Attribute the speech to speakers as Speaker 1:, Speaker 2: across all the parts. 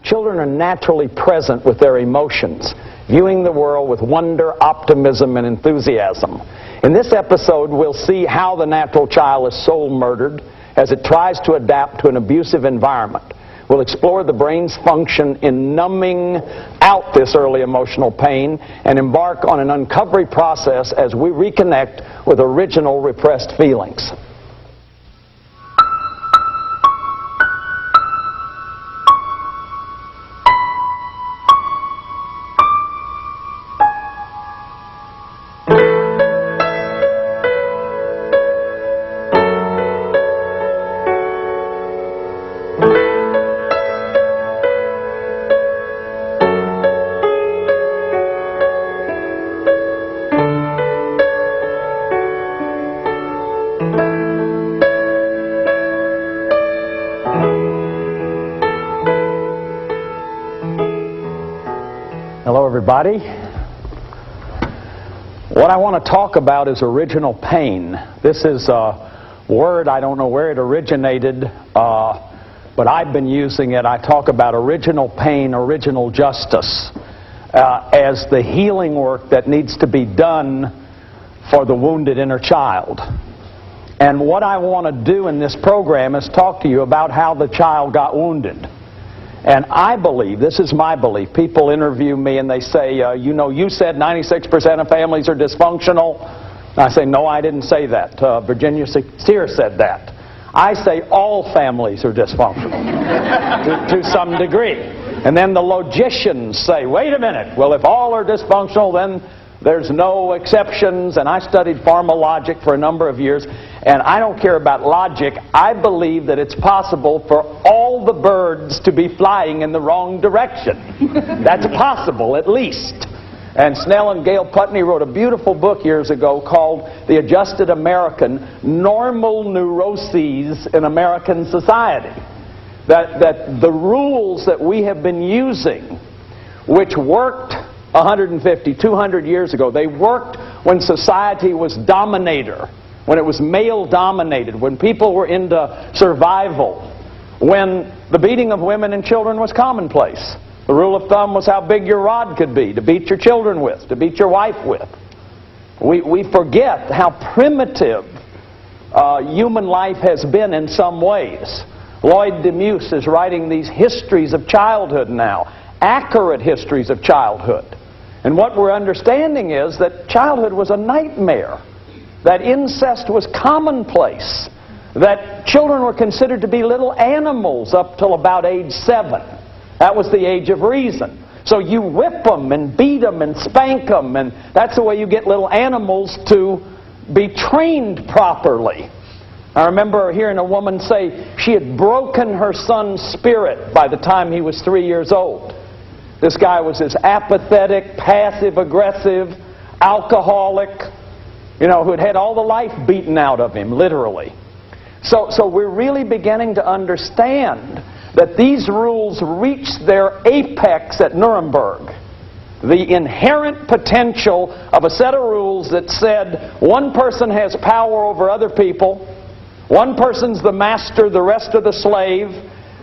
Speaker 1: Children are naturally present with their emotions, viewing the world with wonder, optimism, and enthusiasm. In this episode, we'll see how the natural child is soul murdered as it tries to adapt to an abusive environment. We'll explore the brain's function in numbing out this early emotional pain and embark on an uncovery process as we reconnect with original repressed feelings. Hello, everybody. What I want to talk about is original pain. This is a word, I don't know where it originated, but I've been using it. I talk about original pain, original justice, as the healing work that needs to be done for the wounded inner child. And what I want to do in this program is talk to you about how the child got wounded. And I believe, this is my belief, people interview me and they say, you said 96% of families are dysfunctional. And I say, no, I didn't say that. Virginia Sear said that. I say all families are dysfunctional to some degree. And then the logicians say, wait a minute, well, if all are dysfunctional, then there's no exceptions. And I studied pharmalogic for a number of years, and I don't care about logic. I believe that it's possible for all the birds to be flying in the wrong direction. That's possible, at least. And Snell and Gail Putney wrote a beautiful book years ago called The Adjusted American: Normal Neuroses in American Society. That the rules that we have been using, which worked 150, 200 years ago, they worked when society was dominator, when it was male-dominated, when people were into survival, when the beating of women and children was commonplace. The rule of thumb was how big your rod could be to beat your children with, to beat your wife with. We forget how primitive human life has been in some ways. Lloyd Demuth is writing these histories of childhood now, accurate histories of childhood. And what we're understanding is that childhood was a nightmare, that incest was commonplace, that children were considered to be little animals up till about age 7. That was the age of reason. So you whip them and beat them and spank them, and that's the way you get little animals to be trained properly. I remember hearing a woman say she had broken her son's spirit by the time he was 3 years old. This guy was this apathetic, passive-aggressive, alcoholic, who had had all the life beaten out of him, literally. So we're really beginning to understand that these rules reached their apex at Nuremberg. The inherent potential of a set of rules that said one person has power over other people, one person's the master, the rest are the slave,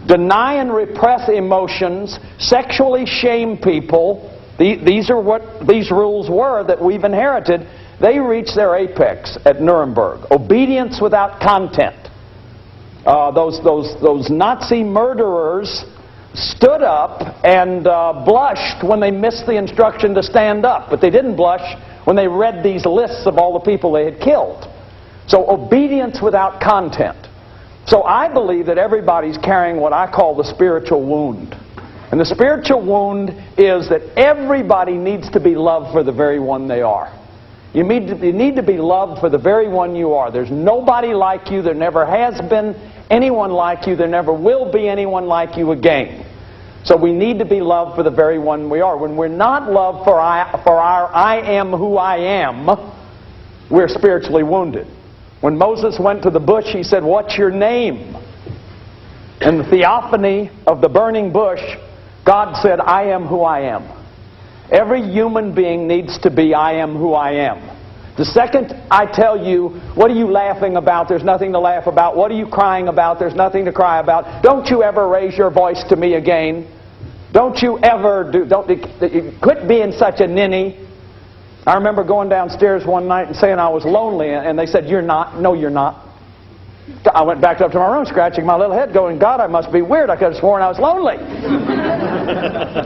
Speaker 1: deny and repress emotions, sexually shame people. These are what these rules were that we've inherited. They reached their apex at Nuremberg. Obedience without content. Those Nazi murderers stood up and blushed when they missed the instruction to stand up, but they didn't blush when they read these lists of all the people they had killed. So obedience without content. So I believe that everybody's carrying what I call the spiritual wound. And the spiritual wound is that everybody needs to be loved for the very one they are. You need to be loved for the very one you are. There's nobody like you. There never has been anyone like you. There never will be anyone like you again. So we need to be loved for the very one we are. When we're not loved for our I am who I am, we're spiritually wounded. When Moses went to the bush, he said, "What's your name?" In the theophany of the burning bush, God said, "I am who I am." Every human being needs to be I am who I am. The second I tell you, what are you laughing about? There's nothing to laugh about. What are you crying about? There's nothing to cry about. Don't you ever raise your voice to me again. Don't you ever quit being such a ninny. I remember going downstairs one night and saying I was lonely, and they said, "You're not." "No, you're not." I went back up to my room, scratching my little head, going, "God, I must be weird. I could have sworn I was lonely."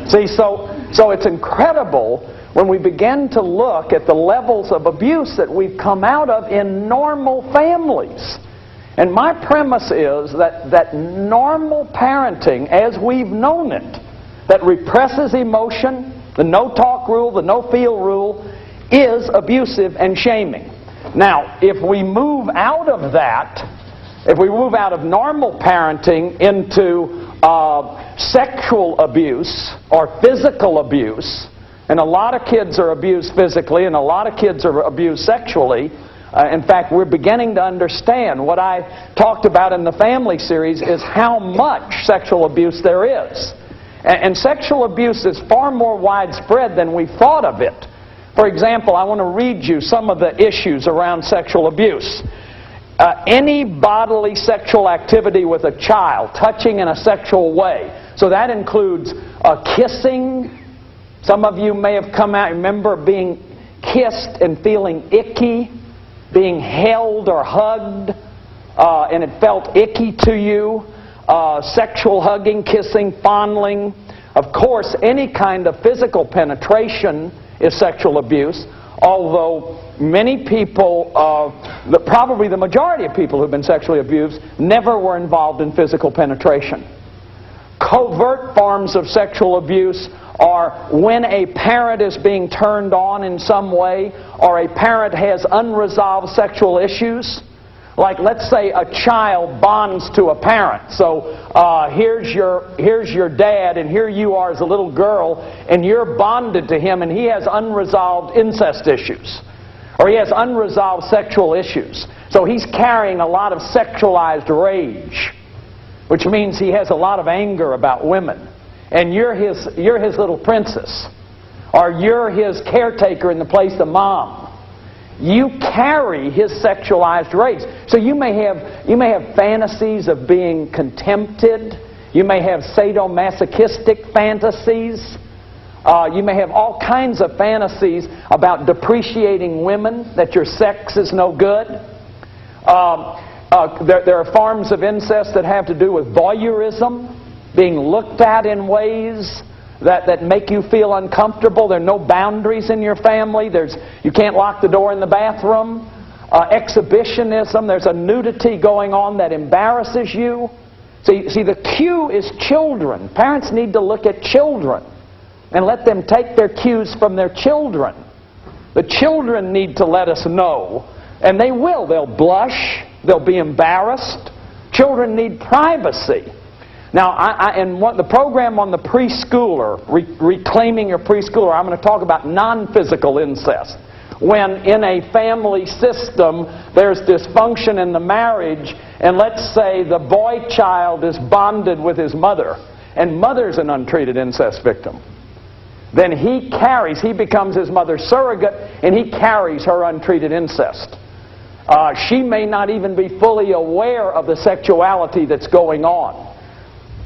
Speaker 1: See, so it's incredible when we begin to look at the levels of abuse that we've come out of in normal families. And my premise is that normal parenting, as we've known it, that represses emotion, the no-talk rule, the no-feel rule, is abusive and shaming. Now, if we move out of that, if we move out of normal parenting into sexual abuse or physical abuse, and a lot of kids are abused physically and a lot of kids are abused sexually. In fact, we're beginning to understand what I talked about in the family series is how much sexual abuse there is. And sexual abuse is far more widespread than we thought of it. For example, I want to read you some of the issues around sexual abuse. Any bodily sexual activity with a child, touching in a sexual way. So that includes kissing. Some of you may have come out, remember being kissed and feeling icky, being held or hugged, and it felt icky to you. Sexual hugging, kissing, fondling. Of course, any kind of physical penetration is sexual abuse, although many people, probably the majority of people who've been sexually abused, never were involved in physical penetration. Covert forms of sexual abuse are when a parent is being turned on in some way, or a parent has unresolved sexual issues. Like, let's say a child bonds to a parent. So here's your dad, and here you are as a little girl, and you're bonded to him, and he has unresolved incest issues, or he has unresolved sexual issues. So he's carrying a lot of sexualized rage, which means he has a lot of anger about women. And you're his little princess, or you're his caretaker in the place of mom. You carry his sexualized rage. So you may have fantasies of being contempted. You may have sadomasochistic fantasies. You may have all kinds of fantasies about depreciating women, that your sex is no good. There are forms of incest that have to do with voyeurism, being looked at in ways that make you feel uncomfortable. There are no boundaries in your family. You can't lock the door in the bathroom. Exhibitionism. There's a nudity going on that embarrasses you. See, the cue is children. Parents need to look at children and let them take their cues from their children. The children need to let us know, and they will. They'll blush. They'll be embarrassed. Children need privacy. Now, in the program on the preschooler, Reclaiming Your Preschooler, I'm going to talk about non-physical incest. When in a family system there's dysfunction in the marriage, and let's say the boy child is bonded with his mother, and mother's an untreated incest victim, then he becomes his mother's surrogate, and he carries her untreated incest. She may not even be fully aware of the sexuality that's going on.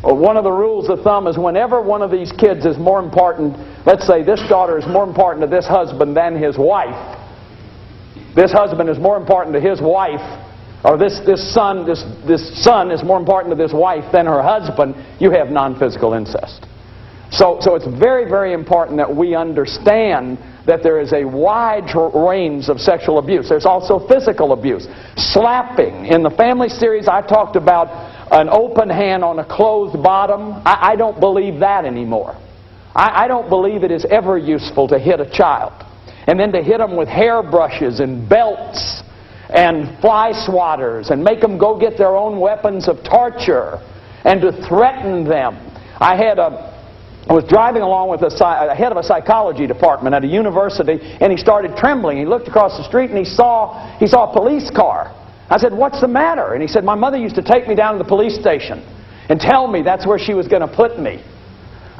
Speaker 1: One of the rules of thumb is whenever one of these kids is more important, let's say this daughter is more important to this husband than his wife, this husband is more important to his wife, or this son is more important to this wife than her husband, you have non-physical incest. So it's very, very important that we understand that there is a wide range of sexual abuse. There's also physical abuse. Slapping. In the family series, I talked about an open hand on a closed bottom. I don't believe that anymore. I don't believe it is ever useful to hit a child. And then to hit them with hairbrushes and belts and fly swatters and make them go get their own weapons of torture and to threaten them. I was driving along with a head of a psychology department at a university, and he started trembling. He looked across the street and he saw a police car. I said, "What's the matter?" And he said, "My mother used to take me down to the police station and tell me that's where she was going to put me."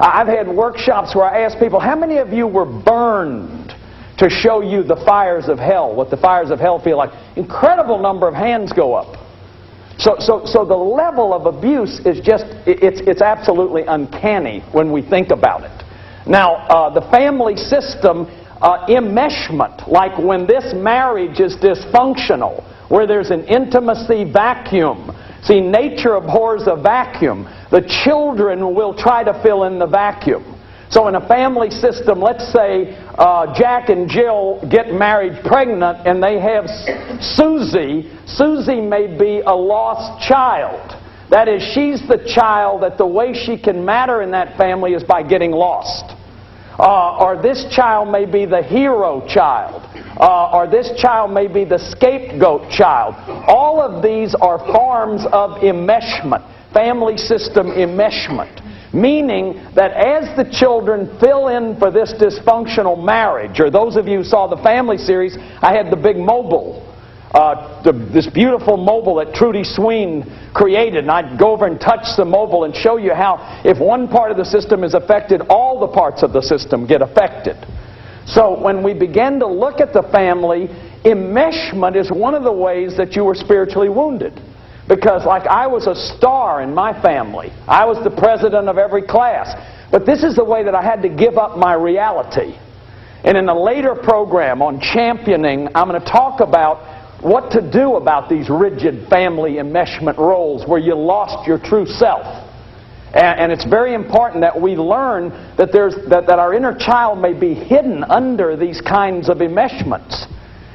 Speaker 1: I've had workshops where I asked people, how many of you were burned to show you the fires of hell, what the fires of hell feel like? Incredible number of hands go up. So the level of abuse is just, it's absolutely uncanny when we think about it. Now, the family system, enmeshment, like when this marriage is dysfunctional, where there's an intimacy vacuum. See, nature abhors a vacuum. The children will try to fill in the vacuum. So in a family system, let's say Jack and Jill get married pregnant and they have Susie. Susie may be a lost child. That is, she's the child that the way she can matter in that family is by getting lost. Or this child may be the hero child. Or this child may be the scapegoat child. All of these are forms of enmeshment, family system enmeshment. Meaning that as the children fill in for this dysfunctional marriage, or those of you who saw the family series, I had the big mobile, this beautiful mobile that Trudy Sween created, and I'd go over and touch the mobile and show you how if one part of the system is affected, all the parts of the system get affected. So when we begin to look at the family, enmeshment is one of the ways that you were spiritually wounded. Because like I was a star in my family. I was the president of every class. But this is the way that I had to give up my reality. And in a later program on championing, I'm going to talk about what to do about these rigid family enmeshment roles where you lost your true self. And it's very important that we learn that, that our inner child may be hidden under these kinds of enmeshments.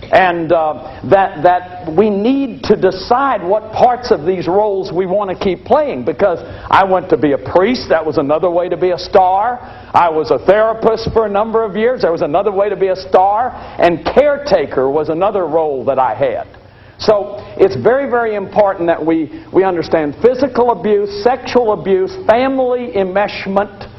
Speaker 1: And that we need to decide what parts of these roles we want to keep playing. Because I went to be a priest. That was another way to be a star. I was a therapist for a number of years. There was another way to be a star. And caretaker was another role that I had. So it's very, very important that we understand physical abuse, sexual abuse, family enmeshment,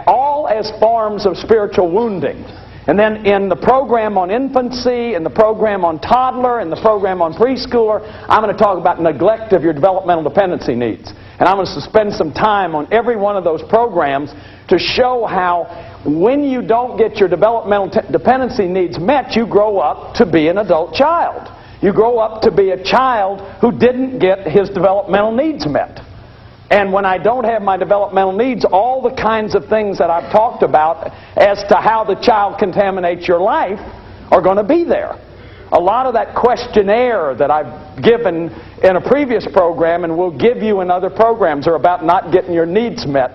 Speaker 1: all as forms of spiritual wounding. And then in the program on infancy, in the program on toddler, in the program on preschooler, I'm going to talk about neglect of your developmental dependency needs. And I'm going to spend some time on every one of those programs to show how when you don't get your developmental dependency needs met, you grow up to be an adult child. You grow up to be a child who didn't get his developmental needs met. And when I don't have my developmental needs, all the kinds of things that I've talked about as to how the child contaminates your life are going to be there. A lot of that questionnaire that I've given in a previous program and will give you in other programs are about not getting your needs met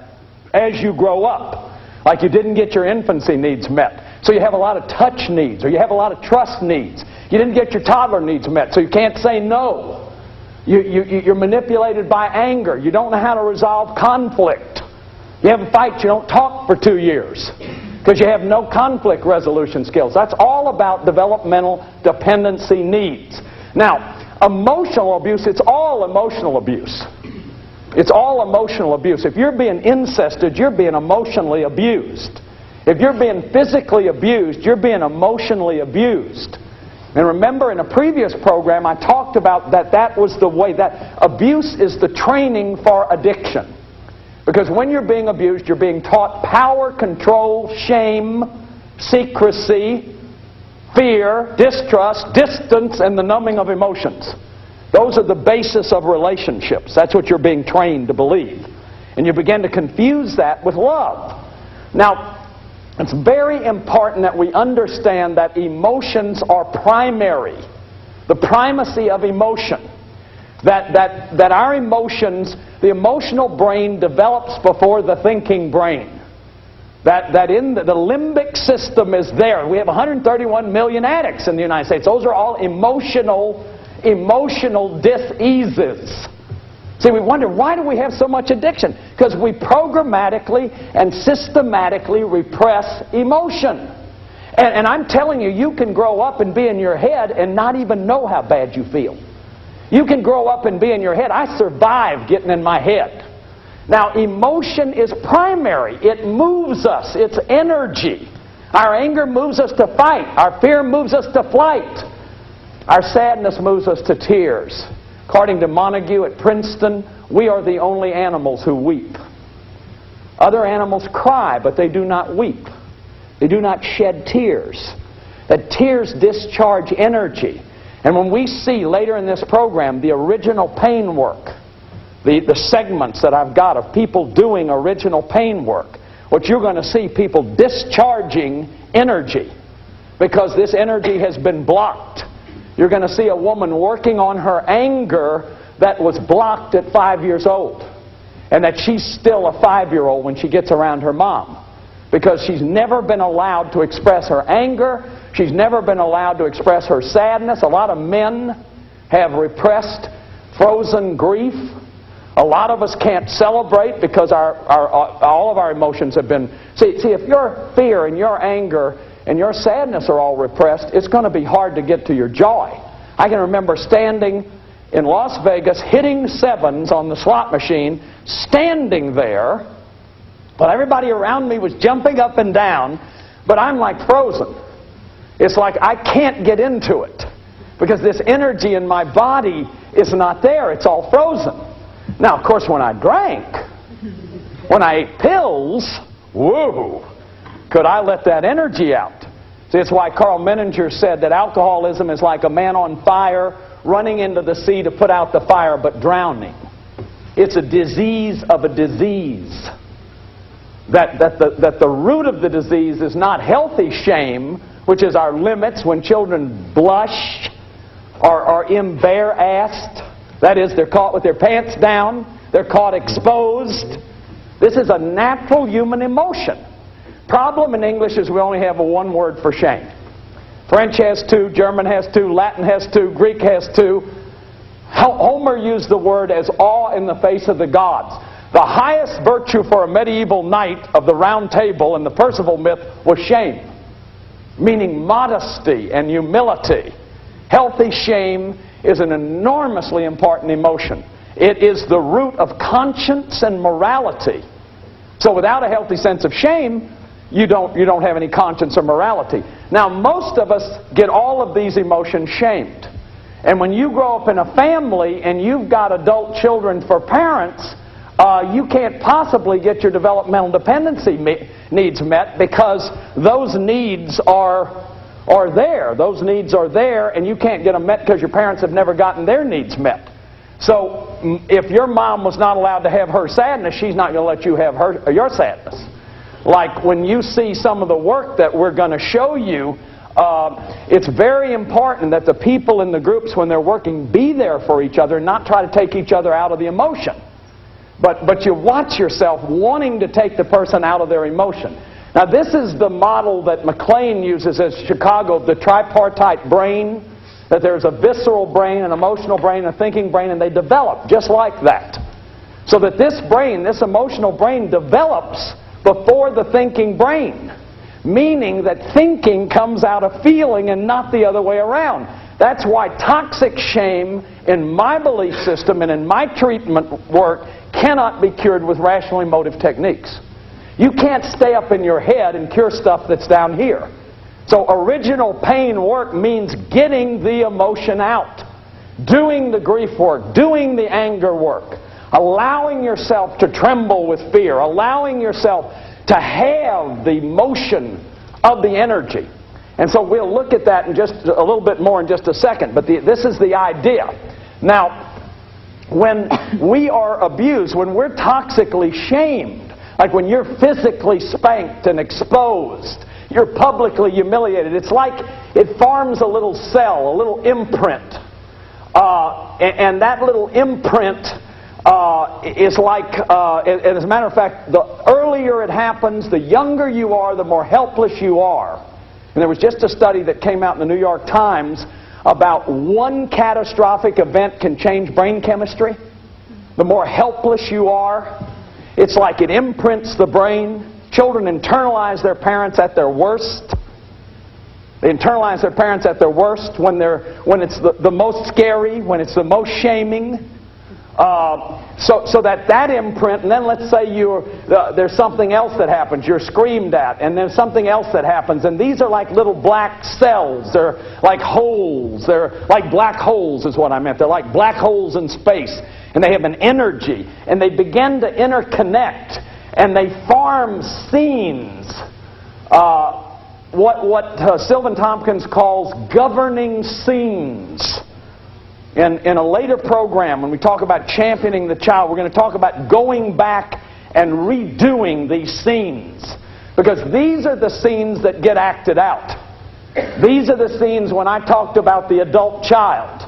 Speaker 1: as you grow up. Like you didn't get your infancy needs met. So you have a lot of touch needs, or you have a lot of trust needs. You didn't get your toddler needs met, so you can't say no. You're manipulated by anger. You don't know how to resolve conflict. You have a fight, you don't talk for 2 years because you have no conflict resolution skills. That's all about developmental dependency needs. Now, emotional abuse, it's all emotional abuse. It's all emotional abuse. If you're being incested, you're being emotionally abused. If you're being physically abused, you're being emotionally abused. And remember, in a previous program, I talked about that was the way, that abuse is the training for addiction. Because when you're being abused, you're being taught power, control, shame, secrecy, fear, distrust, distance, and the numbing of emotions. Those are the basis of relationships. That's what you're being trained to believe. And you begin to confuse that with love. Now, it's very important that we understand that emotions are primary. The primacy of emotion. That our emotions, the emotional brain develops before the thinking brain. That in the limbic system is there. We have 131 million addicts in the United States. Those are all emotional diseases. See, we wonder, why do we have so much addiction? Because we programmatically and systematically repress emotion. And I'm telling you, you can grow up and be in your head and not even know how bad you feel. You can grow up and be in your head. I survived getting in my head. Now, emotion is primary. It moves us. It's energy. Our anger moves us to fight. Our fear moves us to flight. Our sadness moves us to tears. According to Montague at Princeton, we are the only animals who weep. Other animals cry, but they do not weep. They do not shed tears. That tears discharge energy. And when we see later in this program the original pain work, the segments that I've got of people doing original pain work, what you're going to see, people discharging energy because this energy has been blocked. You're going to see a woman working on her anger that was blocked at 5 years old, and that she's still a 5-year-old when she gets around her mom, because she's never been allowed to express her anger. She's never been allowed to express her sadness. A lot of men have repressed, frozen grief. A lot of us can't celebrate because all of our emotions have been... See, if your fear and your anger and your sadness are all repressed, it's going to be hard to get to your joy. I can remember standing in Las Vegas, hitting sevens on the slot machine, standing there, but everybody around me was jumping up and down, but I'm like frozen. It's like I can't get into it because this energy in my body is not there. It's all frozen. Now, of course, when I drank, when I ate pills, woo, could I let that energy out? See, it's why Carl Menninger said that alcoholism is like a man on fire running into the sea to put out the fire, but drowning. It's a disease of a disease. That the root of the disease is not healthy shame, which is our limits when children blush or are embarrassed. That is, they're caught with their pants down. They're caught exposed. This is a natural human emotion. Problem in English is we only have one word for shame. French has two, German has two, Latin has two, Greek has two. Homer used the word as awe in the face of the gods. The highest virtue for a medieval knight of the Round Table in the Percival myth was shame, meaning modesty and humility. Healthy shame is an enormously important emotion. It is the root of conscience and morality. So without a healthy sense of shame, you don't have any conscience or morality. Now, most of us get all of these emotions shamed. And when you grow up in a family and you've got adult children for parents, you can't possibly get your developmental dependency needs met because those needs are there. Those needs are there, and you can't get them met because your parents have never gotten their needs met. So if your mom was not allowed to have her sadness, she's not going to let you have your sadness. Like when you see some of the work that we're going to show you, it's very important that the people in the groups, when they're working, be there for each other, not try to take each other out of the emotion. But you watch yourself wanting to take the person out of their emotion. Now, this is the model that McLean uses at Chicago, the tripartite brain, that there's a visceral brain, an emotional brain, a thinking brain, and they develop just like that. So that this brain, this emotional brain, develops before the thinking brain, meaning that thinking comes out of feeling and not the other way around. That's why toxic shame, in my belief system and in my treatment work, cannot be cured with rational emotive techniques. You can't stay up in your head and cure stuff that's down here. So original pain work means getting the emotion out, doing the grief work, doing the anger work, allowing yourself to tremble with fear, allowing yourself to have the motion of the energy. And so we'll look at that in just a little bit more in just a second. But this is the idea. Now, when we are abused, when we're toxically shamed, like when you're physically spanked and exposed, you're publicly humiliated, it's like it forms a little cell, a little imprint. And that little imprint is like, as a matter of fact, the earlier it happens, the younger you are, the more helpless you are. And there was just a study that came out in the New York Times about one catastrophic event can change brain chemistry. The more helpless you are, it's like it imprints the brain. Children internalize their parents at their worst. They internalize their parents at their worst when it's the most scary, when it's the most shaming. So that imprint, and then let's say there's something else that happens, you're screamed at, and there's something else that happens, and these are like little black cells, they're like holes, they're like black holes is what I meant, they're like black holes in space, and they have an energy, and they begin to interconnect, and they form scenes what Sylvan Tompkins calls governing scenes. In a later program, when we talk about championing the child, we're going to talk about going back and redoing these scenes. Because these are the scenes that get acted out. These are the scenes when I talked about the adult child.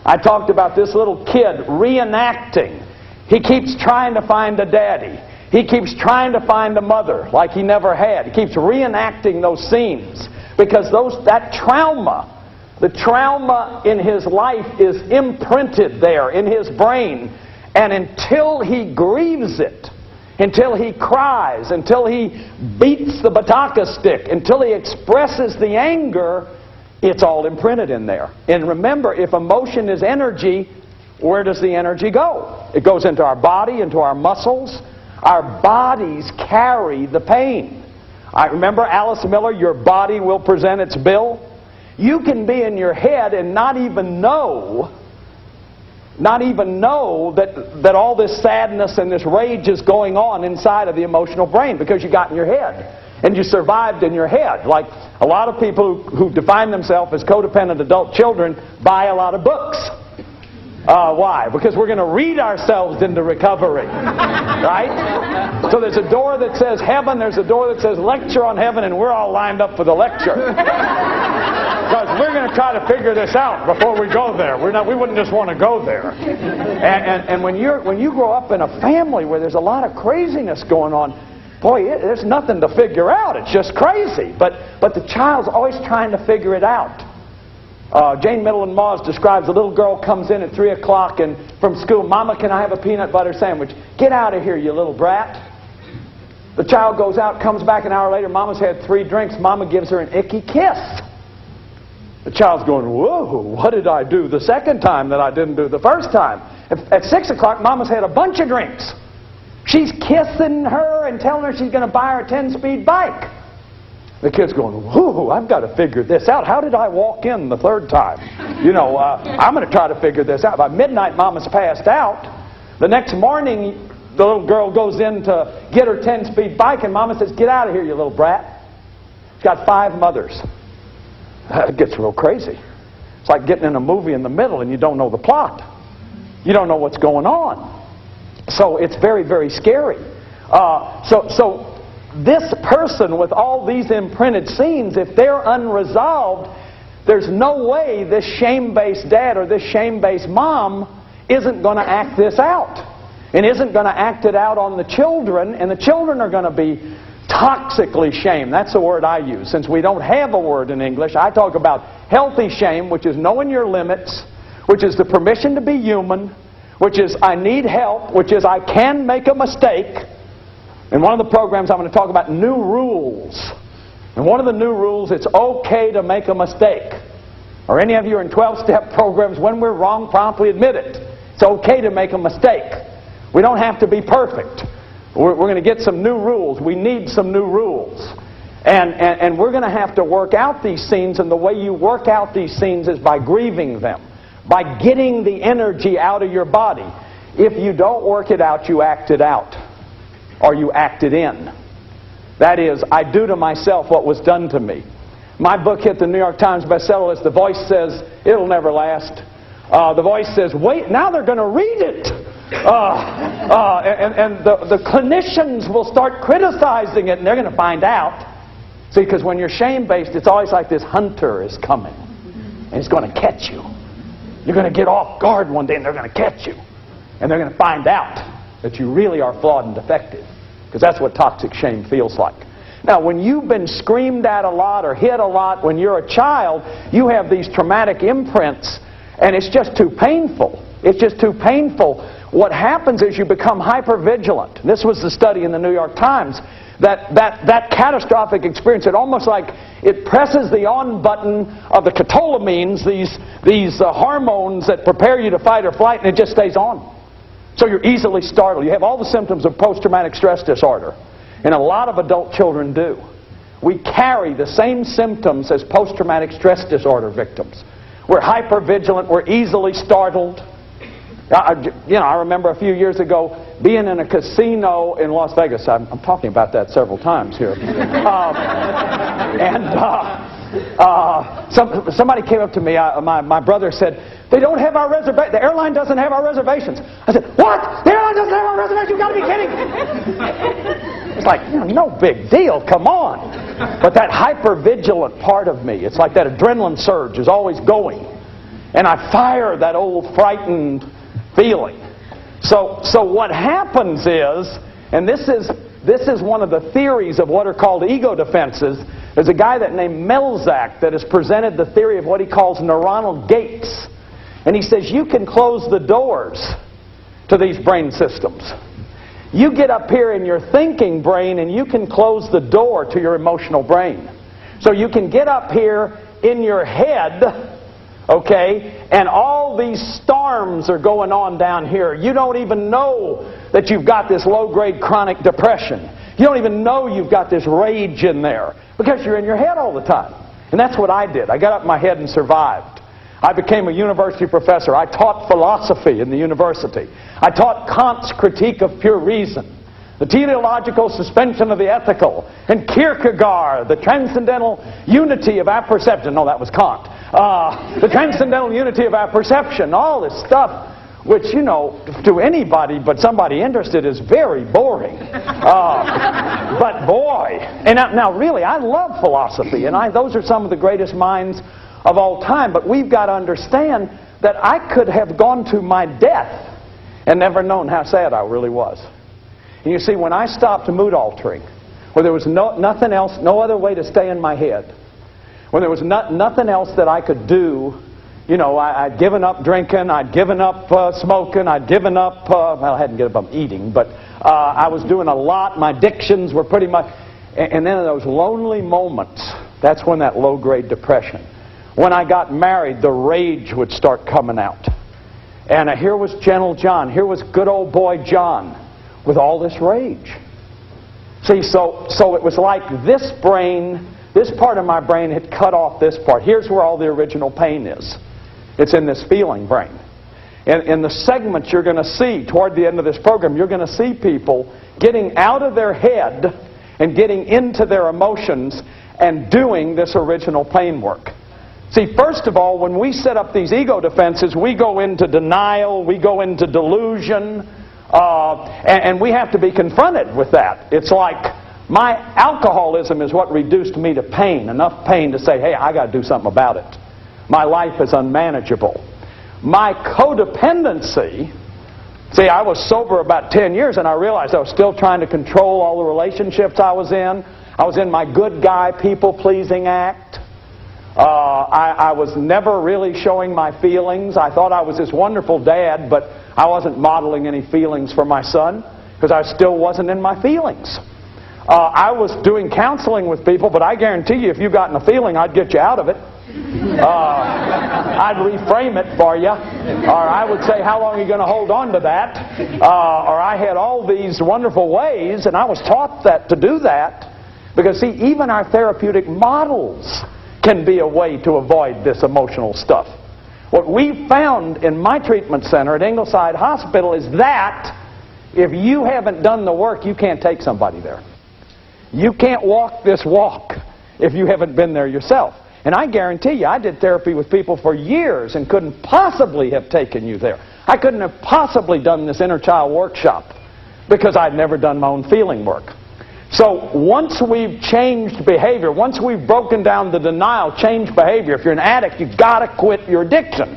Speaker 1: I talked about this little kid reenacting. He keeps trying to find a daddy. He keeps trying to find a mother like he never had. He keeps reenacting those scenes because that trauma, the trauma in his life is imprinted there in his brain. And until he grieves it, until he cries, until he beats the bataka stick, until he expresses the anger, it's all imprinted in there. And remember, if emotion is energy, where does the energy go? It goes into our body, into our muscles. Our bodies carry the pain. I remember Alice Miller, your body will present its bill. You can be in your head and not even know that all this sadness and this rage is going on inside of the emotional brain because you got in your head. And you survived in your head. Like a lot of people who define themselves as codependent adult children buy a lot of books. Why? Because we're going to read ourselves into recovery. Right? So there's a door that says heaven, there's a door that says lecture on heaven, and we're all lined up for the lecture. Because we're going to try to figure this out before we go there. We wouldn't just want to go there. And when you grow up in a family where there's a lot of craziness going on, boy, there's nothing to figure out. It's just crazy. But the child's always trying to figure it out. Jane Middleton Moss describes a little girl comes in at 3 o'clock and from school, Mama, can I have a peanut butter sandwich? Get out of here, you little brat. The child goes out, comes back an hour later, Mama's had 3 drinks. Mama gives her an icky kiss. The child's going, whoa, what did I do the second time that I didn't do the first time? At 6 o'clock, Mama's had a bunch of drinks. She's kissing her and telling her she's going to buy her a 10-speed bike. The kid's going, whoa, I've got to figure this out. How did I walk in the third time? I'm going to try to figure this out. By midnight, Mama's passed out. The next morning, the little girl goes in to get her 10-speed bike, and Mama says, get out of here, you little brat. She's got 5 mothers. It gets real crazy. It's like getting in a movie in the middle and you don't know the plot. You don't know what's going on. So it's very, very scary. So this person with all these imprinted scenes, if they're unresolved, there's no way this shame-based dad or this shame-based mom isn't going to act this out. And isn't going to act it out on the children, and the children are going to be toxically shamed. That's the word I use. Since we don't have a word in English, I talk about healthy shame, which is knowing your limits, which is the permission to be human, which is I need help, which is I can make a mistake. In one of the programs, I'm going to talk about new rules. And one of the new rules, it's okay to make a mistake. Or any of you are in 12-step programs, when we're wrong, promptly admit it. It's okay to make a mistake. We don't have to be perfect. We're going to get some new rules. We need some new rules. And we're going to have to work out these scenes, and the way you work out these scenes is by grieving them, by getting the energy out of your body. If you don't work it out, you act it out, or you act it in. That is, I do to myself what was done to me. My book hit the New York Times bestseller list. The Voice says, it'll never last. The Voice says, wait, now they're going to read it. And the clinicians will start criticizing it, and they're going to find out. See, because when you're shame-based, it's always like this hunter is coming, and he's going to catch you. You're going to get off guard one day, and they're going to catch you. And they're going to find out that you really are flawed and defective. Because that's what toxic shame feels like. Now, when you've been screamed at a lot or hit a lot when you're a child, you have these traumatic imprints, and it's just too painful. It's just too painful. What happens is you become hypervigilant. This was the study in the New York Times. That catastrophic experience, it almost like it presses the on button of the catecholamines, these hormones that prepare you to fight or flight, and it just stays on. So you're easily startled. You have all the symptoms of post-traumatic stress disorder. And a lot of adult children do. We carry the same symptoms as post-traumatic stress disorder victims. We're hypervigilant. We're easily startled. I remember a few years ago being in a casino in Las Vegas. I'm talking about that several times here. And somebody came up to me, my brother said, they don't have our reservation. The airline doesn't have our reservations. I said, what? The airline doesn't have our reservations? You've got to be kidding. It's like, no big deal. Come on. But that hyper-vigilant part of me, it's like that adrenaline surge is always going. And I fire that old frightened feeling. So what happens is, and this is one of the theories of what are called ego defenses. There's a guy named Melzack that has presented the theory of what he calls neuronal gates. And he says you can close the doors to these brain systems. You get up here in your thinking brain and you can close the door to your emotional brain. So you can get up here in your head, okay, and all these storms are going on down here. You don't even know that you've got this low-grade chronic depression. You don't even know you've got this rage in there because you're in your head all the time. And that's what I did. I got up in my head and survived. I became a university professor. I taught philosophy in the university. I taught Kant's Critique of Pure Reason, the teleological suspension of the ethical, and Kierkegaard, the transcendental unity of apperception. No, that was Kant. The transcendental unity of apperception, all this stuff, which, to anybody but somebody interested is very boring. But boy, and now really, I love philosophy, and those are some of the greatest minds of all time. But we've got to understand that I could have gone to my death and never known how sad I really was. And you see, when I stopped mood altering, where there was nothing else, no other way to stay in my head, when there was nothing else that I could do, I'd given up drinking, I'd given up smoking, I'd given up, well, I hadn't given up eating, but I was doing a lot. My addictions were pretty much, and then in those lonely moments, that's when that low-grade depression. When I got married, the rage would start coming out. And here was gentle John, here was good old boy John with all this rage. See, so it was like this brain, this part of my brain had cut off this part. Here's where all the original pain is. It's in this feeling brain. And in the segments you're going to see toward the end of this program, you're going to see people getting out of their head and getting into their emotions and doing this original pain work. See, first of all, when we set up these ego defenses, we go into denial, we go into delusion, and we have to be confronted with that. It's like my alcoholism is what reduced me to pain, enough pain to say, hey, I got to do something about it. My life is unmanageable. My codependency, see, I was sober about 10 years, and I realized I was still trying to control all the relationships I was in. I was in my good guy, people-pleasing act. I was never really showing my feelings. I thought I was this wonderful dad, but I wasn't modeling any feelings for my son because I still wasn't in my feelings. I was doing counseling with people, but I guarantee you if you got in a feeling, I'd get you out of it. I'd reframe it for you, or I would say, how long are you going to hold on to that? Or I had all these wonderful ways, and I was taught that to do that because, see, even our therapeutic models can be a way to avoid this emotional stuff. What we found in my treatment center at Ingleside Hospital is that if you haven't done the work, you can't take somebody there. You can't walk this walk if you haven't been there yourself. And I guarantee you, I did therapy with people for years and couldn't possibly have taken you there. I couldn't have possibly done this inner child workshop because I'd never done my own feeling work. So once we've changed behavior, once we've broken down the denial, changed behavior, if you're an addict, you've got to quit your addiction.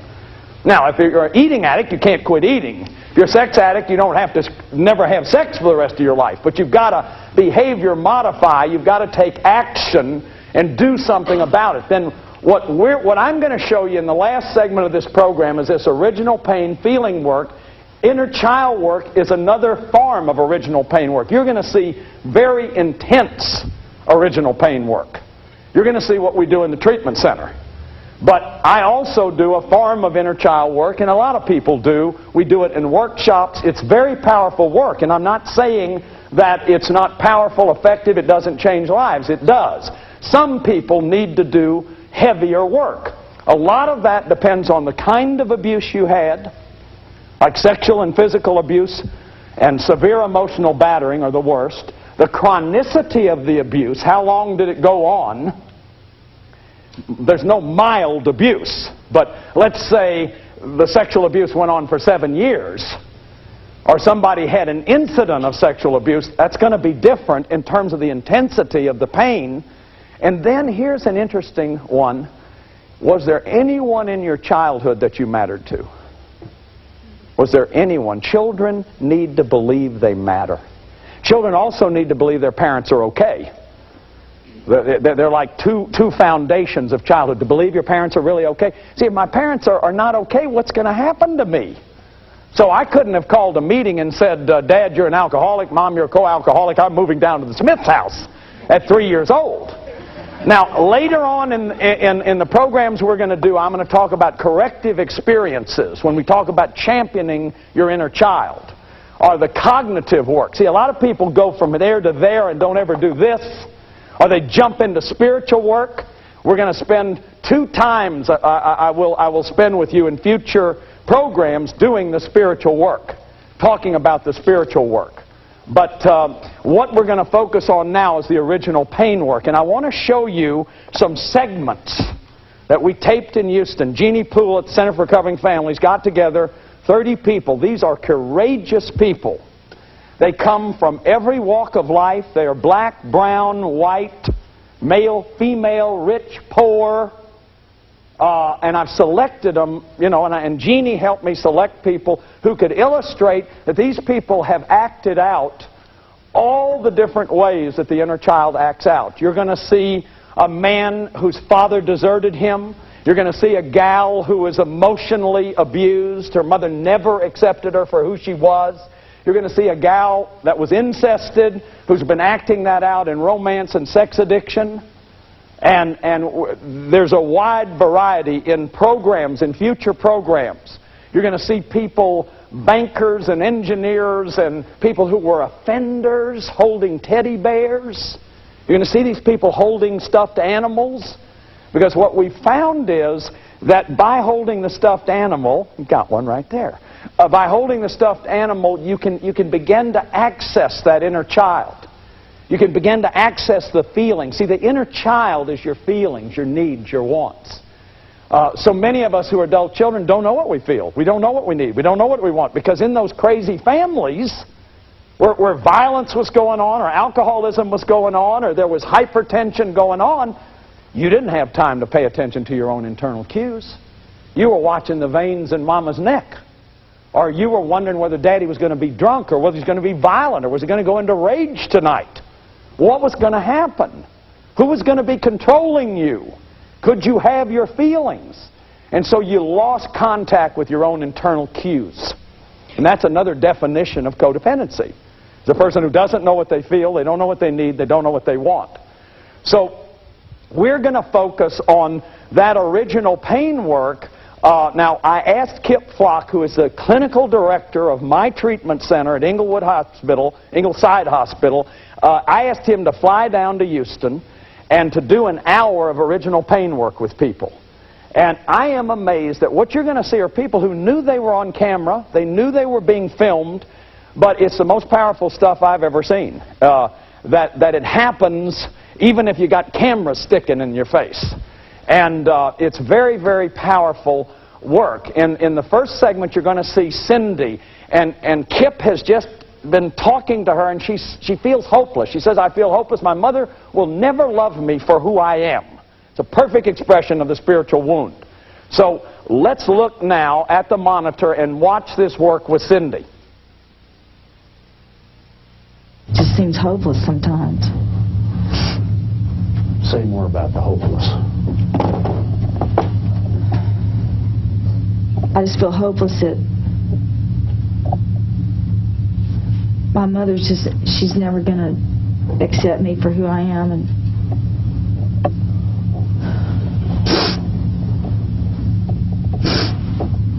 Speaker 1: Now, if you're an eating addict, you can't quit eating. If you're a sex addict, you don't have to never have sex for the rest of your life. But you've got to behavior modify. You've got to take action and do something about it. Then what I'm going to show you in the last segment of this program is this original pain feeling work. Inner child work is another form of original pain work. You're going to see very intense original pain work. You're going to see what we do in the treatment center. But I also do a form of inner child work, and a lot of people do. We do it in workshops. It's very powerful work, and I'm not saying that it's not powerful, effective, it doesn't change lives. It does. Some people need to do heavier work. A lot of that depends on the kind of abuse you had, like sexual and physical abuse and severe emotional battering are the worst. The chronicity of the abuse, how long did it go on? there's no mild abuse. But let's say the sexual abuse went on for 7 years, or somebody had an incident of sexual abuse. That's going to be different in terms of the intensity of the pain. And then here's an interesting one. Was there anyone in your childhood that you mattered to? Was there anyone? Children need to believe they matter. Children also need to believe their parents are okay. They're like two foundations of childhood. To believe your parents are really okay. See, if my parents are not okay, what's going to happen to me? So I couldn't have called a meeting and said, Dad, you're an alcoholic. Mom, you're a co-alcoholic. I'm moving down to the Smith's house at 3 years old. Now, later on in the programs we're going to do, I'm going to talk about corrective experiences when we talk about championing your inner child, or the cognitive work. See, a lot of people go from there to there and don't ever do this, or they jump into spiritual work. We're going to spend 2 times I will spend with you in future programs doing the spiritual work, talking about the spiritual work. But what we're going to focus on now is the original pain work. And I want to show you some segments that we taped in Houston. Jeannie Poole at the Center for Recovering Families got together 30 people. These are courageous people. They come from every walk of life. They are black, brown, white, male, female, rich, poor. And I've selected them, you know, and Jeannie helped me select people who could illustrate that these people have acted out all the different ways that the inner child acts out. You're going to see a man whose father deserted him. You're going to see a gal who was emotionally abused. Her mother never accepted her for who she was. You're going to see a gal that was incested, who's been acting that out in romance and sex addiction. And there's a wide variety in programs, in future programs. You're going to see people, bankers and engineers and people who were offenders holding teddy bears. You're going to see these people holding stuffed animals. Because what we found is that by holding the stuffed animal, you've got one right there. By holding the stuffed animal, you can begin to access that inner child. You can begin to access the feelings. See, the inner child is your feelings, your needs, your wants. So many of us who are adult children don't know what we feel. We don't know what we need. We don't know what we want. Because in those crazy families where violence was going on, or alcoholism was going on, or there was hypertension going on, you didn't have time to pay attention to your own internal cues. You were watching the veins in Mama's neck. Or you were wondering whether Daddy was going to be drunk, or whether he's going to be violent, or was he going to go into rage tonight. What was going to happen? Who was going to be controlling you? Could you have your feelings? And so you lost contact with your own internal cues. And that's another definition of codependency. It's a person who doesn't know what they feel, they don't know what they need, they don't know what they want. So we're going to focus on that original pain work. Now, I asked Kip Flock, who is the clinical director of my treatment center at Ingleside Hospital, I asked him to fly down to Houston and to do an hour of original pain work with people. And I am amazed that what you're going to see are people who knew they were on camera, they knew they were being filmed, but it's the most powerful stuff I've ever seen. That it happens even if you got cameras sticking in your face. And it's very, very powerful work. In the first segment, you're going to see Cindy. And Kip has just been talking to her, and she feels hopeless. She says, I feel hopeless. My mother will never love me for who I am. It's a perfect expression of the spiritual wound. So let's look now at the monitor and watch this work with Cindy.
Speaker 2: It just seems hopeless sometimes.
Speaker 3: Say more about the hopeless.
Speaker 2: I just feel hopeless that my mother's just, she's never going to accept me for who I am.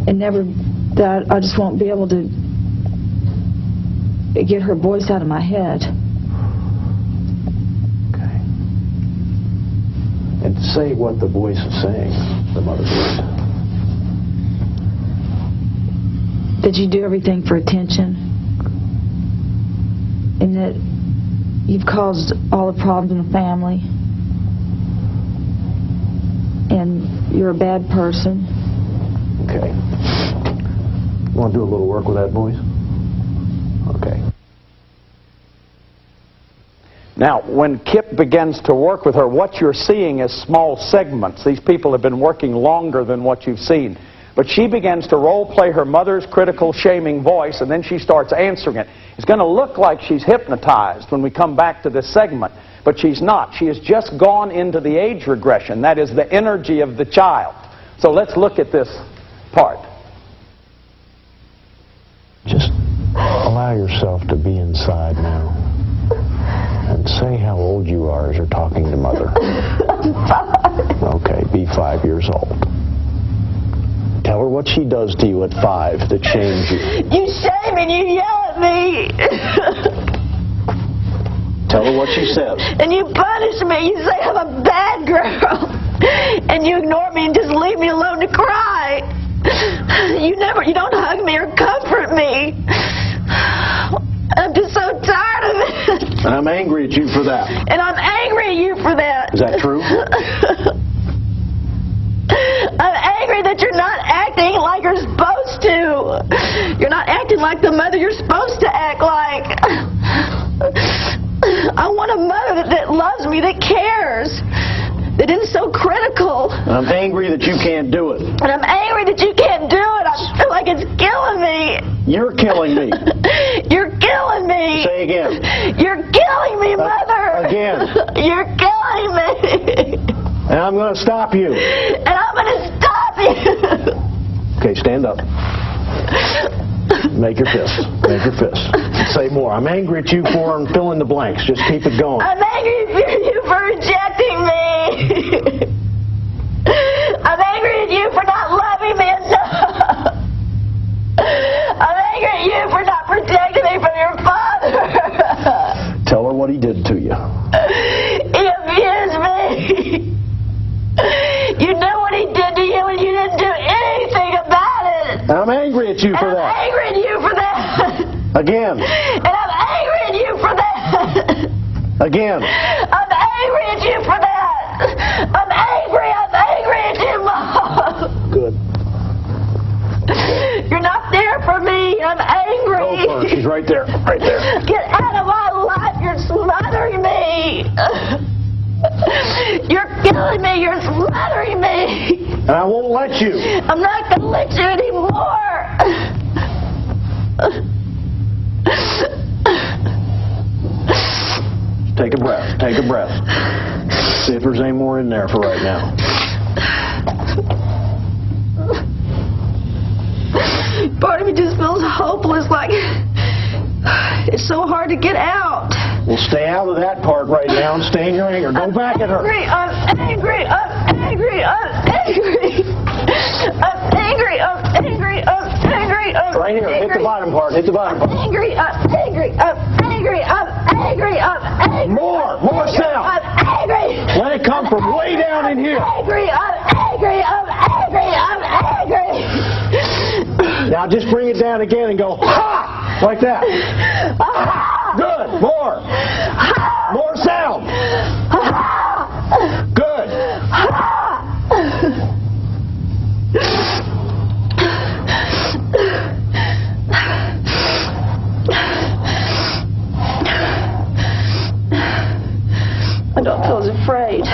Speaker 2: And never, that I just won't be able to get her voice out of my head.
Speaker 3: Okay. And say what the voice is saying, the mother's voice.
Speaker 2: That you do everything for attention. And that you've caused all the problems in the family. and you're a bad person.
Speaker 3: Okay. You want to do a little work with that, boys? Okay.
Speaker 1: Now, when Kip begins to work with her, what you're seeing is small segments. These people have been working longer than what you've seen. But she begins to role-play her mother's critical, shaming voice, and then she starts answering it. It's going to look like she's hypnotized when we come back to this segment, but she's not. She has just gone into the age regression. That is the energy of the child. So let's look at this part.
Speaker 3: Just allow yourself to be inside now. And say how old you are as you're talking to Mother. Okay, be 5 years old. Tell her what she does to you at 5 that shames you.
Speaker 2: You shame and you yell at me.
Speaker 3: Tell her what she says.
Speaker 2: And you punish me. You say I'm a bad girl. And you ignore me and just leave me alone to cry. You don't hug me or comfort me. I'm just so tired of it.
Speaker 3: And I'm angry at you for that.
Speaker 2: And I'm angry at you for that.
Speaker 3: Is that true?
Speaker 2: I'm angry that you're not acting like you're supposed to. You're not acting like the mother you're supposed to act like. I want a mother that loves me, that cares, that isn't so critical.
Speaker 3: And I'm angry that you can't do it.
Speaker 2: And I'm angry that you can't do it. I feel like it's killing me.
Speaker 3: You're killing me.
Speaker 2: You're killing me.
Speaker 3: Say again.
Speaker 2: You're killing me, Mother.
Speaker 3: Again.
Speaker 2: You're killing me.
Speaker 3: And I'm going to stop you.
Speaker 2: And I'm going to stop you.
Speaker 3: Okay, stand up. Make your fist. Make your fist. Say more. I'm angry at you for and fill in the blanks. Just keep it going.
Speaker 2: I'm angry at you for rejecting me. I'm angry at you for not loving me enough. I'm angry at you for not protecting me from your father.
Speaker 3: Tell her what he did to you.
Speaker 2: He abused me. You know what he did to you and you didn't do anything about it.
Speaker 3: And I'm angry at you for that.
Speaker 2: I'm angry at you for that.
Speaker 3: Again.
Speaker 2: And I'm angry at you for that.
Speaker 3: Again.
Speaker 2: I'm angry at you for that. I'm angry at you, Mom.
Speaker 3: Good.
Speaker 2: You're not there for me. I'm angry.
Speaker 3: Go for her. She's right there. Right there.
Speaker 2: Get out of my life. You're smothering me. You're killing me. You're smothering me.
Speaker 3: And I won't let you.
Speaker 2: I'm not going to let you anymore.
Speaker 3: Take a breath. Take a breath. See if there's any more in there for right now.
Speaker 2: Part of me just feels hopeless, like it's so hard to get out.
Speaker 3: We'll stay out of that part right now and stay in your anger. Go back at her.
Speaker 2: I'm angry. I'm angry. I'm angry. I'm angry. I'm angry. I'm angry. I'm
Speaker 3: Right here.
Speaker 2: angry.
Speaker 3: Hit the bottom part. Hit the bottom part.
Speaker 2: I'm angry. I'm angry. I'm angry. I'm angry. I'm angry.
Speaker 3: More sound.
Speaker 2: I'm angry.
Speaker 3: Let it come from way down in here.
Speaker 2: I'm angry. I'm angry. I'm angry. I'm angry.
Speaker 3: Now just bring it down again and go, ha! Like that. Good. More. More sound. Good.
Speaker 2: I don't feel as afraid.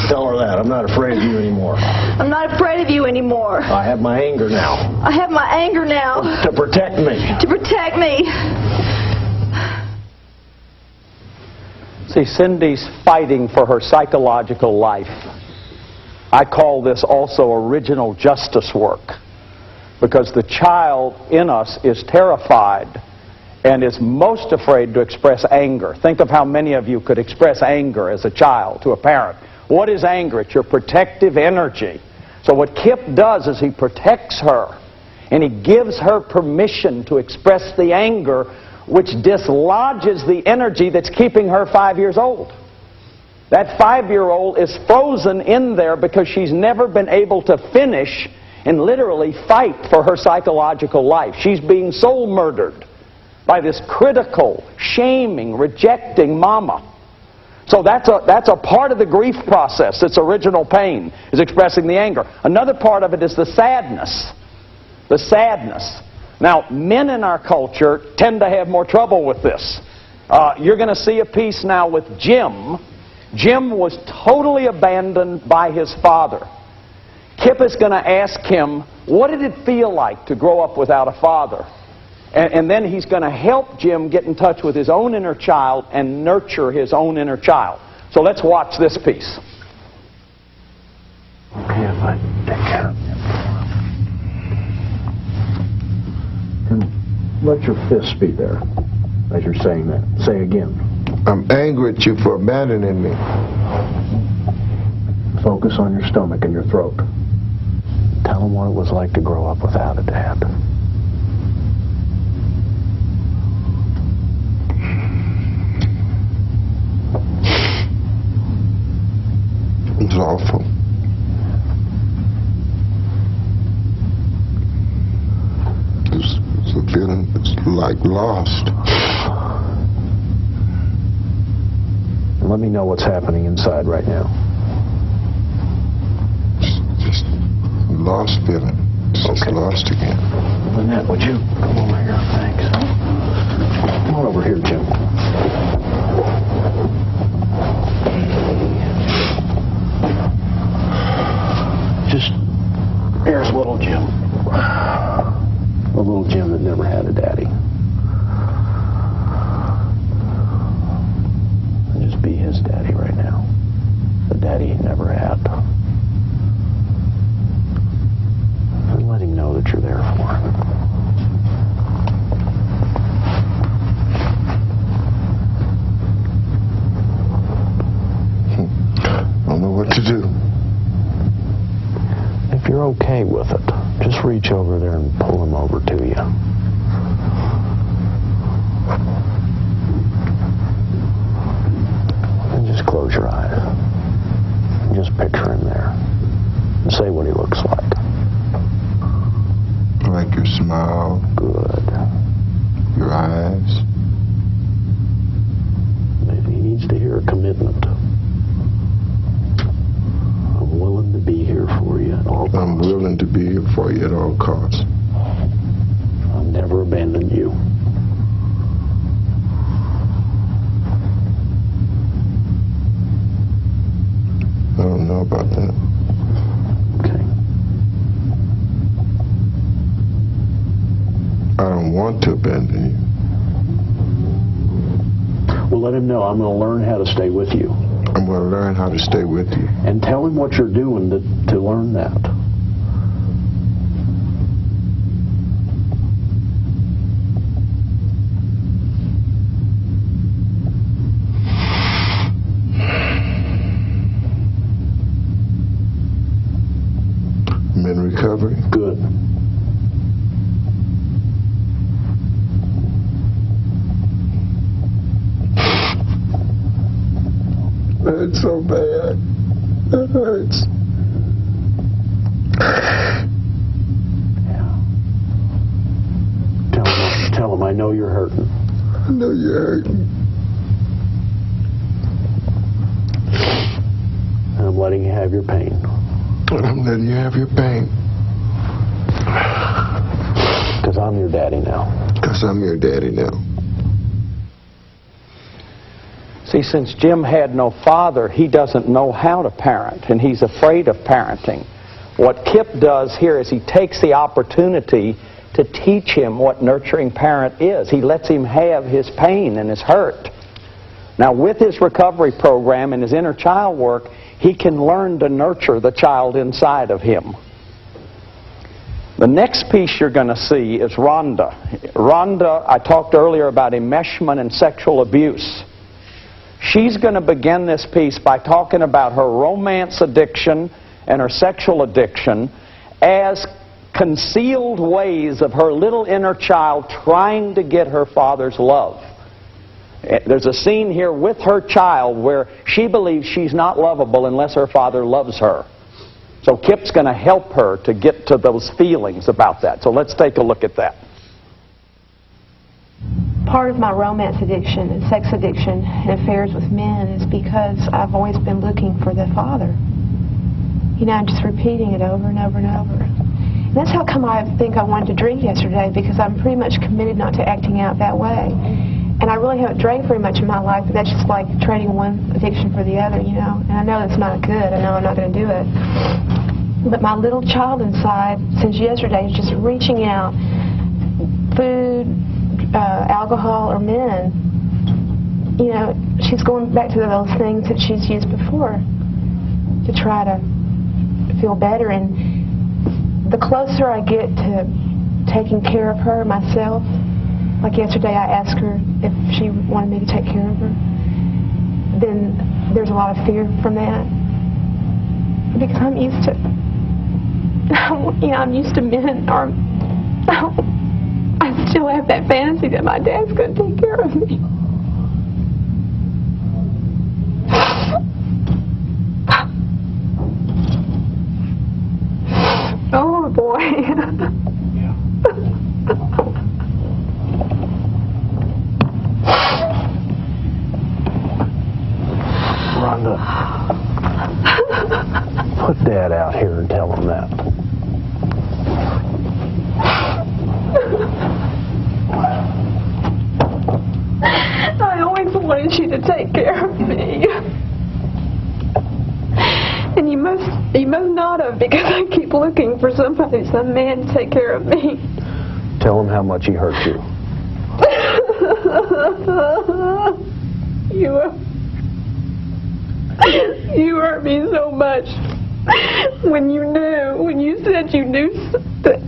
Speaker 3: Tell her that. I'm not afraid of you anymore.
Speaker 2: I'm not afraid of you anymore.
Speaker 3: I have my anger now.
Speaker 2: I have my anger now
Speaker 3: To protect me.
Speaker 2: to protect me.
Speaker 1: See, Cindy's fighting for her psychological life. I call this also original justice work, because the child in us is terrified and is most afraid to express anger. Think of how many of you could express anger as a child to a parent. What is anger? It's your protective energy. So what Kip does is he protects her, and he gives her permission to express the anger, which dislodges the energy that's keeping her 5 years old. That 5-year-old is frozen in there because she's never been able to finish and literally fight for her psychological life. She's being soul murdered by this critical, shaming, rejecting mama. So that's a part of the grief process. It's original pain, is expressing the anger. Another part of it is the sadness. The sadness. Now, men in our culture tend to have more trouble with this. You're going to see a piece now with Jim. Jim was totally abandoned by his father. Kip is going to ask him, what did it feel like to grow up without a father? And then he's going to help Jim get in touch with his own inner child and nurture his own inner child. So let's watch this piece.
Speaker 3: Okay, if I take care of you. And let your fists be there as you're saying that. Say again.
Speaker 4: I'm angry at you for abandoning me.
Speaker 3: Focus on your stomach and your throat. Tell him what it was like to grow up without a dad.
Speaker 4: It was awful. It was a feeling, it's like lost.
Speaker 3: Let me know what's happening inside right now.
Speaker 4: Just lost feeling. It's just lost again.
Speaker 3: Lynette, would you come over here? Thanks. Come on over here, Jim. Just, here's little Jim. A little Jim that never had a daddy. Just be his daddy right now. The daddy he never had. And let him know that you're there for him.
Speaker 4: I don't know what to do.
Speaker 3: If you're okay with it, just reach over there and pull him over to you. And just close your eyes. And just picture him there. And say what he looks like.
Speaker 4: Like your smile.
Speaker 3: Good.
Speaker 4: Your eyes.
Speaker 3: Maybe he needs to hear a commitment. I'm willing to be here for you at all costs.
Speaker 4: I'm willing to be here for you at all costs.
Speaker 3: I'll never abandon you.
Speaker 4: I don't know about that.
Speaker 3: Okay.
Speaker 4: I don't want to abandon you.
Speaker 3: Well, let him know I'm going to learn how to stay with you.
Speaker 4: I'm going to learn how to stay with you.
Speaker 3: And tell him what you're doing to learn that.
Speaker 4: I'm in recovery.
Speaker 3: Good.
Speaker 4: It hurts so bad. It hurts.
Speaker 3: Yeah. Tell him I know you're hurting.
Speaker 4: I know you're hurting.
Speaker 3: And I'm letting you have your pain.
Speaker 4: And I'm letting you have your pain.
Speaker 3: Because I'm your daddy now.
Speaker 4: Because I'm your daddy now.
Speaker 1: See, since Jim had no father, he doesn't know how to parent, and he's afraid of parenting. What Kip does here is he takes the opportunity to teach him what nurturing parent is. He lets him have his pain and his hurt. Now, with his recovery program and his inner child work, he can learn to nurture the child inside of him. The next piece you're going to see is Rhonda. Rhonda, I talked earlier about enmeshment and sexual abuse. She's going to begin this piece by talking about her romance addiction and her sexual addiction as concealed ways of her little inner child trying to get her father's love. There's a scene here with her child where she believes she's not lovable unless her father loves her. So Kip's going to help her to get to those feelings about that. So let's take a look at that.
Speaker 5: part of my romance addiction and sex addiction and affairs with men is because I've always been looking for the Father. You know, I'm just repeating it over and over and over. And that's how come I think I wanted to drink yesterday, because I'm pretty much committed not to acting out that way. And I really haven't drank very much in my life, but that's just like trading one addiction for the other, you know. And I know that's not good. I know I'm not going to do it. But my little child inside, since yesterday, is just reaching out. Food, alcohol, or men. You know, she's going back to those things that she's used before to try to feel better. And the closer I get to taking care of her myself, like yesterday I asked her if she wanted me to take care of her, then there's a lot of fear from that. Because I'm used to, you know, I'm used to men are, I still have that fantasy that my dad's going to take care of me. Oh, boy.
Speaker 3: Rhonda, put Dad out here and tell him that.
Speaker 5: I always wanted you to take care of me. And you must not have, because I keep looking for somebody, some man to take care of me.
Speaker 3: Tell him how much he hurt you.
Speaker 5: You hurt me so much when you said you knew that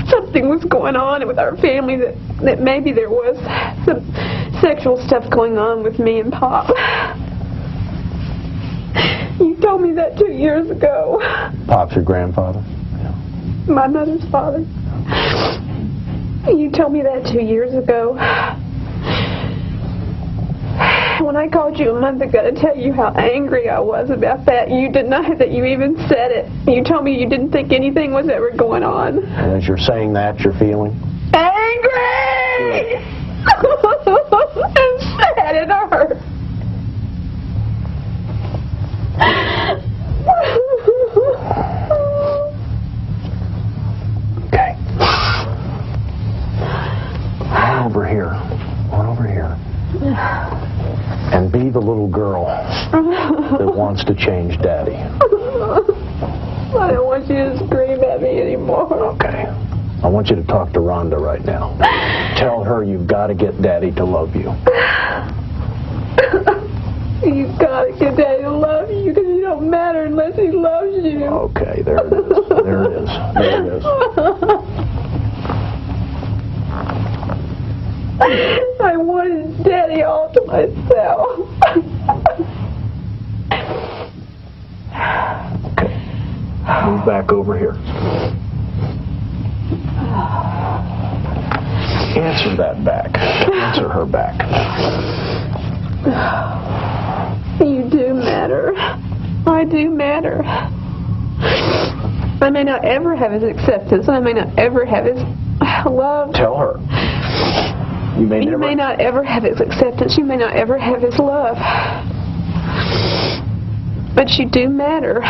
Speaker 5: something was going on with our family, that maybe there was some sexual stuff going on with me and Pop. You told me that 2 years ago.
Speaker 3: Pop's your grandfather?
Speaker 5: Yeah. My mother's father. You told me that 2 years ago. When I called you a month ago to tell you how angry I was about that, you denied that you even said it. You told me you didn't think anything was ever going on.
Speaker 3: And as you're saying that, you're feeling?
Speaker 5: Angry! And sad and hurt.
Speaker 3: Okay. Run over here. Run over here. And be the little girl that wants to change Daddy.
Speaker 5: I don't want you to scream at me anymore.
Speaker 3: Okay. I want you to talk to Rhonda right now. Tell her you've got to get Daddy to love you.
Speaker 5: You've got to get Daddy to love you, because you don't matter unless he loves you.
Speaker 3: Okay, there it is. There it is. There it is.
Speaker 5: I wanted Daddy all to myself.
Speaker 3: Okay. Move back over here. Answer that back. Answer her back.
Speaker 5: You do matter. I do matter. I may not ever have his acceptance. I may not ever have his love.
Speaker 3: Tell her. You may
Speaker 5: not ever have his acceptance. You may not ever have his love. But you do matter.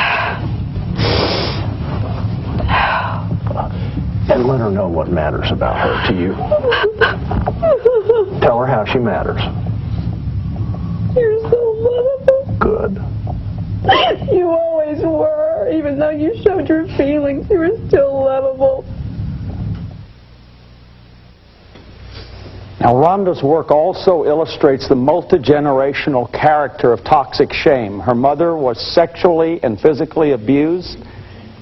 Speaker 3: And let her know what matters about her to you. Tell her how she matters.
Speaker 5: You're so lovable.
Speaker 3: Good.
Speaker 5: You always were. Even though you showed your feelings, you were still lovable.
Speaker 1: Now, Rhonda's work also illustrates the multi-generational character of toxic shame. Her mother was sexually and physically abused.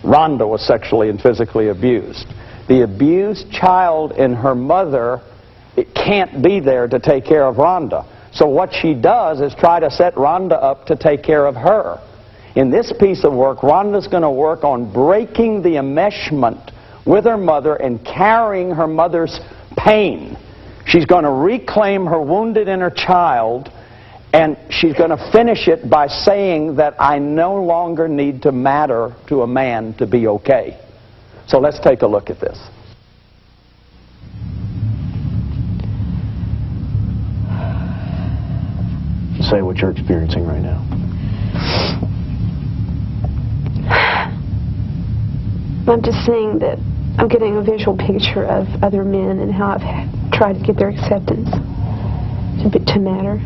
Speaker 1: Rhonda was sexually and physically abused. The abused child in her mother, it can't be there to take care of Rhonda. So what she does is try to set Rhonda up to take care of her. In this piece of work, Rhonda's going to work on breaking the enmeshment with her mother and carrying her mother's pain. She's going to reclaim her wounded inner child, and she's going to finish it by saying that I no longer need to matter to a man to be okay. So let's take a look at this.
Speaker 3: say what you're experiencing right now.
Speaker 5: I'm just saying that I'm getting a visual picture of other men and how I've tried to get their acceptance to matter.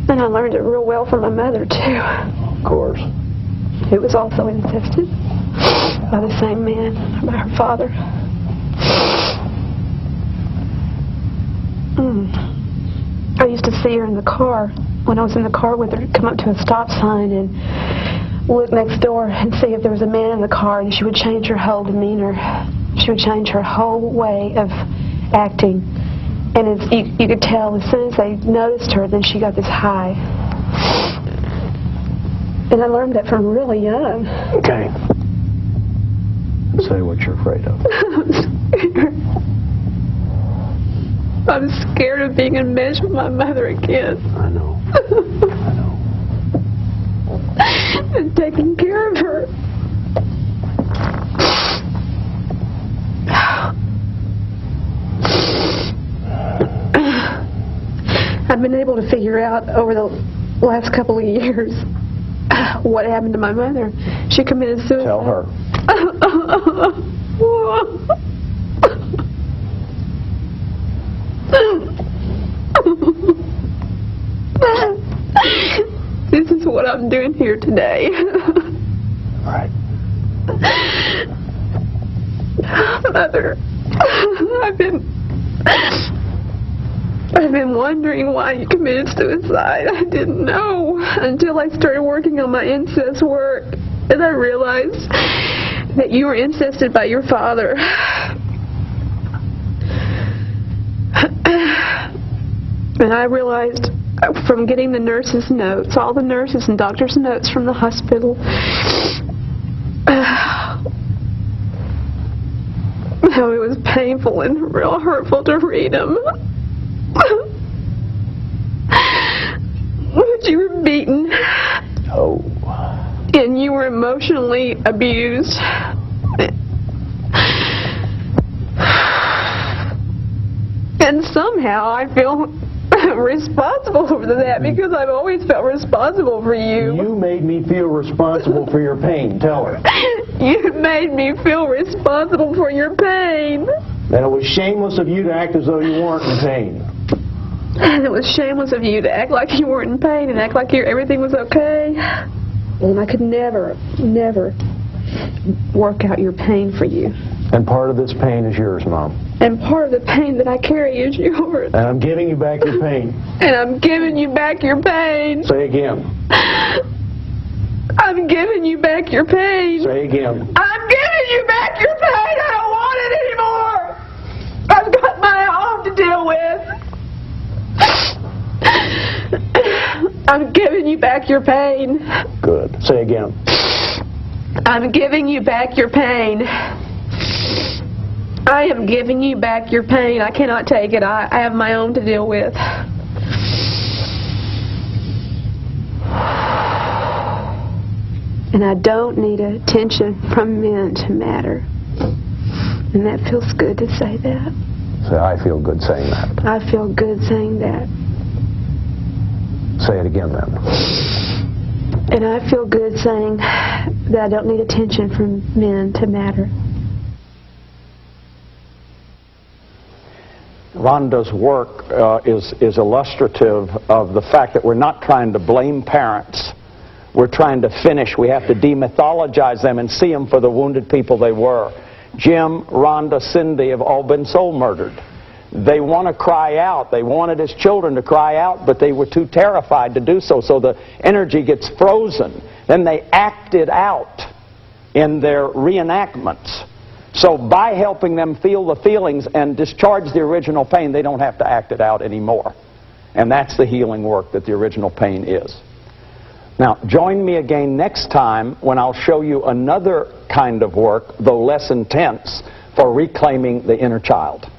Speaker 5: And I learned it real well from my mother, too.
Speaker 3: Of course.
Speaker 5: Who was also incested by the same man, by her father. I used to see her in the car, when I was in the car with her, come up to a stop sign and look next door and see if there was a man in the car, and she would change her whole demeanor. She would change her whole way of acting. And as you could tell, as soon as they noticed her, then she got this high. And I learned that from really young.
Speaker 3: Okay. Say what you're afraid of.
Speaker 5: I'm scared of being enmeshed with my mother again.
Speaker 3: I know. I know.
Speaker 5: And taking care of her. I've been able to figure out over the last couple of years what happened to my mother. She committed suicide.
Speaker 3: Tell her.
Speaker 5: This is what I'm doing here today.
Speaker 3: Right.
Speaker 5: Mother, I've been wondering why you committed suicide. I didn't know until I started working on my incest work, and I realized that you were incested by your father. And I realized from getting the nurses' notes, all the nurses and doctors' notes from the hospital, how it was painful and real hurtful to read them. But you were beaten.
Speaker 3: Oh.
Speaker 5: And you were emotionally abused. And somehow I feel responsible for that because I've always felt responsible for you.
Speaker 3: You made me feel responsible for your pain. Tell her.
Speaker 5: You made me feel responsible for your pain.
Speaker 3: And it was shameless of you to act as though you weren't in pain.
Speaker 5: And it was shameless of you to act like you weren't in pain and act like everything was okay. And I could never work out your pain for you.
Speaker 3: And part of this pain is yours, Mom.
Speaker 5: And part of the pain that I carry is yours.
Speaker 3: And I'm giving you back your pain.
Speaker 5: And I'm giving you back your pain.
Speaker 3: Say again.
Speaker 5: I'm giving you back your pain.
Speaker 3: Say again.
Speaker 5: I'm giving you back your pain. I don't want it anymore. I've got my own to deal with. I'm giving you back your pain.
Speaker 3: Good. Say again.
Speaker 5: I'm giving you back your pain. I am giving you back your pain. I cannot take it. I have my own to deal with. And I don't need attention from men to matter. And that feels good to say that.
Speaker 3: Say, I feel good saying that.
Speaker 5: I feel good saying that.
Speaker 3: Say it again then.
Speaker 5: And I feel good saying that I don't need attention from men to matter.
Speaker 1: Rhonda's work is illustrative of the fact that we're not trying to blame parents. We're trying to finish. We have to demythologize them and see them for the wounded people they were. Jim, Rhonda, Cindy have all been soul murdered. They want to cry out. They wanted as children to cry out, but they were too terrified to do so. So the energy gets frozen. Then they act it out in their reenactments. So by helping them feel the feelings and discharge the original pain, they don't have to act it out anymore. And that's the healing work that the original pain is. Now, join me again next time when I'll show you another kind of work, though less intense, for reclaiming the inner child.